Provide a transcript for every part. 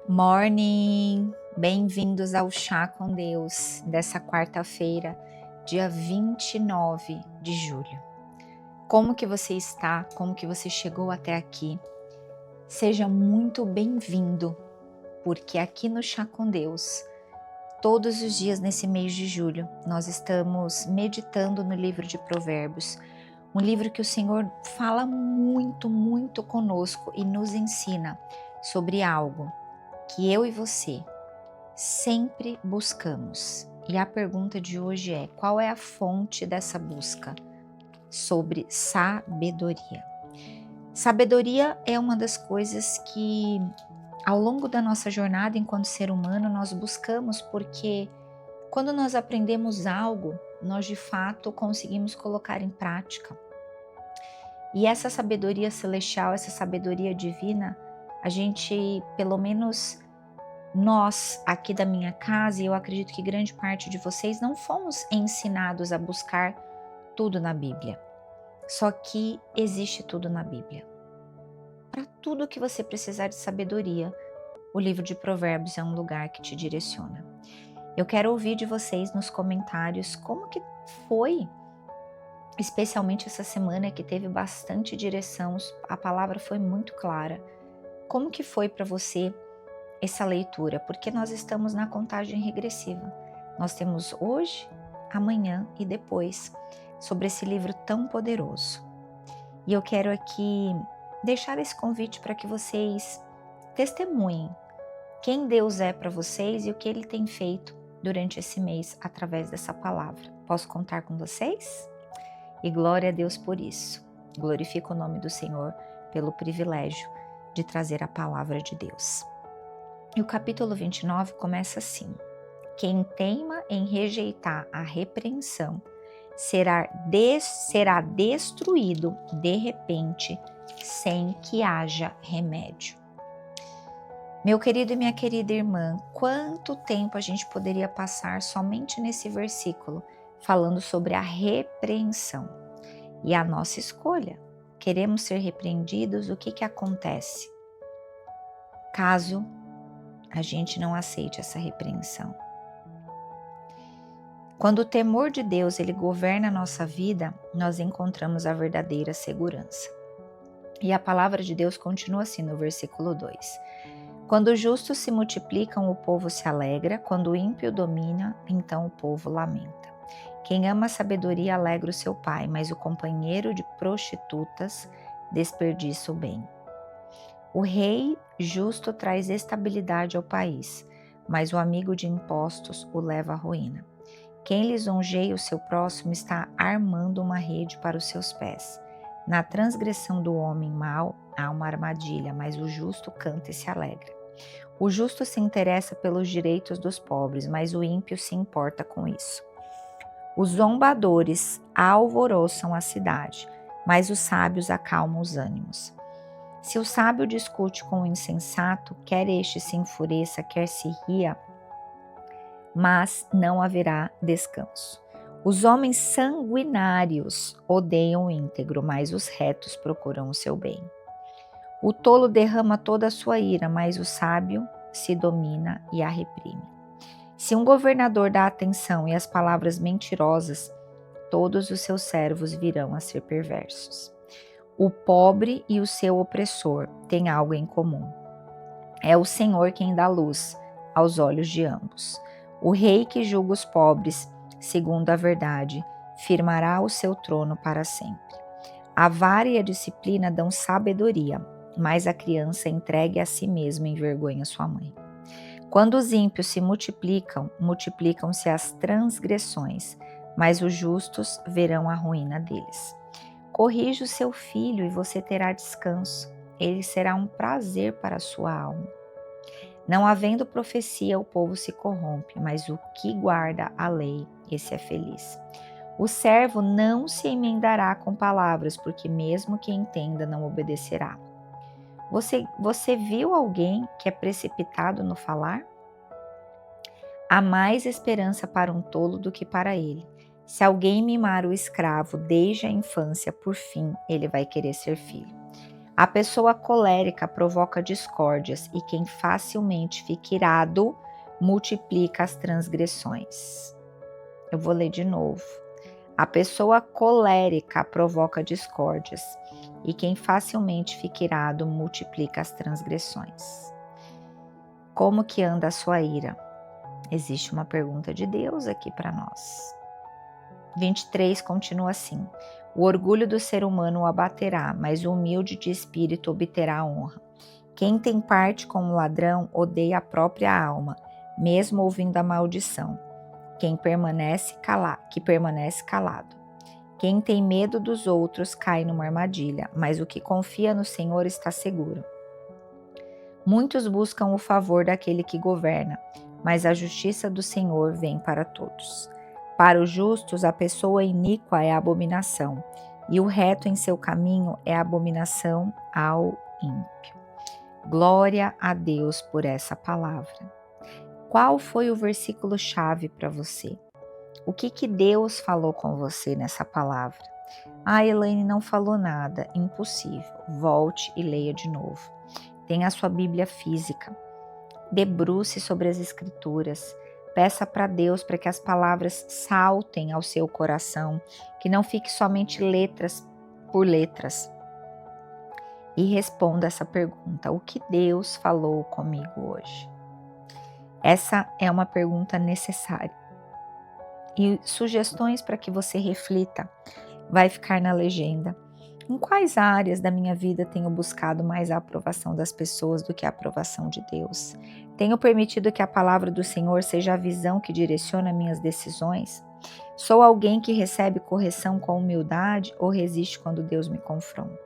Morning! Bem-vindos ao Chá com Deus dessa quarta-feira, dia 29 de julho. Como que você está? Como que você chegou até aqui? Seja muito bem-vindo, porque aqui no Chá com Deus, todos os dias nesse mês de julho, nós estamos meditando no livro de Provérbios, um livro que o Senhor fala muito conosco e nos ensina sobre algo que eu e você sempre buscamos. E a pergunta de hoje é: qual é a fonte dessa busca? Sobre sabedoria. Sabedoria é uma das coisas que, ao longo da nossa jornada enquanto ser humano, nós buscamos, porque quando nós aprendemos algo, nós de fato conseguimos colocar em prática. E essa sabedoria celestial, essa sabedoria divina, a gente, pelo menos nós aqui da minha casa, e eu acredito que grande parte de vocês, não fomos ensinados a buscar tudo na Bíblia. Só que existe tudo na Bíblia. Para tudo que você precisar de sabedoria, o livro de Provérbios é um lugar que te direciona. Eu quero ouvir de vocês nos comentários como que foi, especialmente essa semana que teve bastante direção, a palavra foi muito clara. Como que foi para você essa leitura? Porque nós estamos na contagem regressiva. Nós temos hoje, amanhã e depois sobre esse livro tão poderoso. E eu quero aqui deixar esse convite para que vocês testemunhem quem Deus é para vocês e o que Ele tem feito durante esse mês através dessa palavra. Posso contar com vocês? E glória a Deus por isso. Glorifico o nome do Senhor pelo privilégio de trazer a palavra de Deus. E o capítulo 29 começa assim: quem teima em rejeitar a repreensão será destruído de repente, sem que haja remédio. Meu querido e minha querida irmã, quanto tempo a gente poderia passar somente nesse versículo, falando sobre a repreensão? E a nossa escolha. Queremos ser repreendidos, o que acontece? Caso a gente não aceite essa repreensão. Quando o temor de Deus ele governa a nossa vida, nós encontramos a verdadeira segurança. E a palavra de Deus continua assim no versículo 2. Quando os justos se multiplicam, o povo se alegra, quando o ímpio domina, então o povo lamenta. Quem ama a sabedoria alegra o seu pai, mas o companheiro de prostitutas desperdiça o bem. O rei justo traz estabilidade ao país, mas o amigo de impostos o leva à ruína. Quem lisonjeia o seu próximo está armando uma rede para os seus pés. Na transgressão do homem mau há uma armadilha, mas o justo canta e se alegra. O justo se interessa pelos direitos dos pobres, mas o ímpio se importa com isso. Os zombadores alvoroçam a cidade, mas os sábios acalmam os ânimos. Se o sábio discute com o insensato, quer este se enfureça, quer se ria, mas não haverá descanso. Os homens sanguinários odeiam o íntegro, mas os retos procuram o seu bem. O tolo derrama toda a sua ira, mas o sábio se domina e a reprime. Se um governador dá atenção e as palavras mentirosas, todos os seus servos virão a ser perversos. O pobre e o seu opressor têm algo em comum. É o Senhor quem dá luz aos olhos de ambos. O rei que julga os pobres, segundo a verdade, firmará o seu trono para sempre. A vara e a disciplina dão sabedoria, mas a criança entregue a si mesma envergonha sua mãe. Quando os ímpios se multiplicam, multiplicam-se as transgressões, mas os justos verão a ruína deles. Corrija o seu filho e você terá descanso. Ele será um prazer para a sua alma. Não havendo profecia, o povo se corrompe, mas o que guarda a lei, esse é feliz. O servo não se emendará com palavras, porque mesmo que entenda, não obedecerá. Você viu alguém que é precipitado no falar? Há mais esperança para um tolo do que para ele. Se alguém mimar o escravo desde a infância, por fim, ele vai querer ser filho. A pessoa colérica provoca discórdias e quem facilmente fica irado multiplica as transgressões. Eu vou ler de novo. A pessoa colérica provoca discórdias e quem facilmente fica irado multiplica as transgressões. Como que anda a sua ira? Existe uma pergunta de Deus aqui para nós. 23 continua assim: o orgulho do ser humano o abaterá, mas o humilde de espírito obterá a honra. Quem tem parte com o ladrão odeia a própria alma, mesmo ouvindo a maldição. Que permanece calado. Quem tem medo dos outros cai numa armadilha, mas o que confia no Senhor está seguro. Muitos buscam o favor daquele que governa, mas a justiça do Senhor vem para todos. Para os justos, a pessoa iníqua é abominação, e o reto em seu caminho é abominação ao ímpio. Glória a Deus por essa palavra. Qual foi o versículo-chave para você? O que Deus falou com você nessa palavra? Elaine não falou nada, impossível. Volte e leia de novo. Tenha a sua Bíblia física. Debruce sobre as Escrituras. Peça para Deus para que as palavras saltem ao seu coração, que não fique somente letras por letras. E responda essa pergunta: o que Deus falou comigo hoje? Essa é uma pergunta necessária. E sugestões para que você reflita vai ficar na legenda. Em quais áreas da minha vida tenho buscado mais a aprovação das pessoas do que a aprovação de Deus? Tenho permitido que a palavra do Senhor seja a visão que direciona minhas decisões? Sou alguém que recebe correção com humildade ou resiste quando Deus me confronta?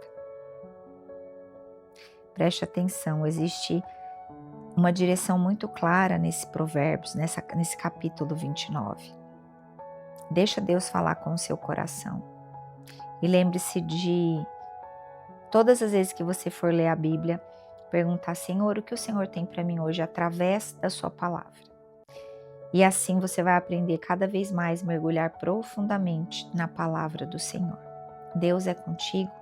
Preste atenção, existe uma direção muito clara nesse Provérbios, nesse capítulo 29. Deixa Deus falar com o seu coração. E lembre-se de, todas as vezes que você for ler a Bíblia, perguntar: Senhor, o que o Senhor tem para mim hoje através da sua palavra? E assim você vai aprender cada vez mais a mergulhar profundamente na palavra do Senhor. Deus é contigo,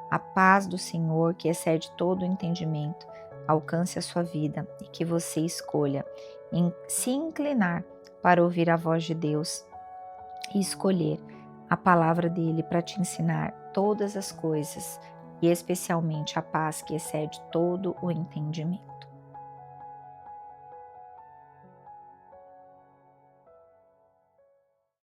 a paz do Senhor, que excede todo o entendimento, alcance a sua vida e que você escolha se inclinar para ouvir a voz de Deus e escolher a palavra dele para te ensinar todas as coisas e especialmente a paz que excede todo o entendimento.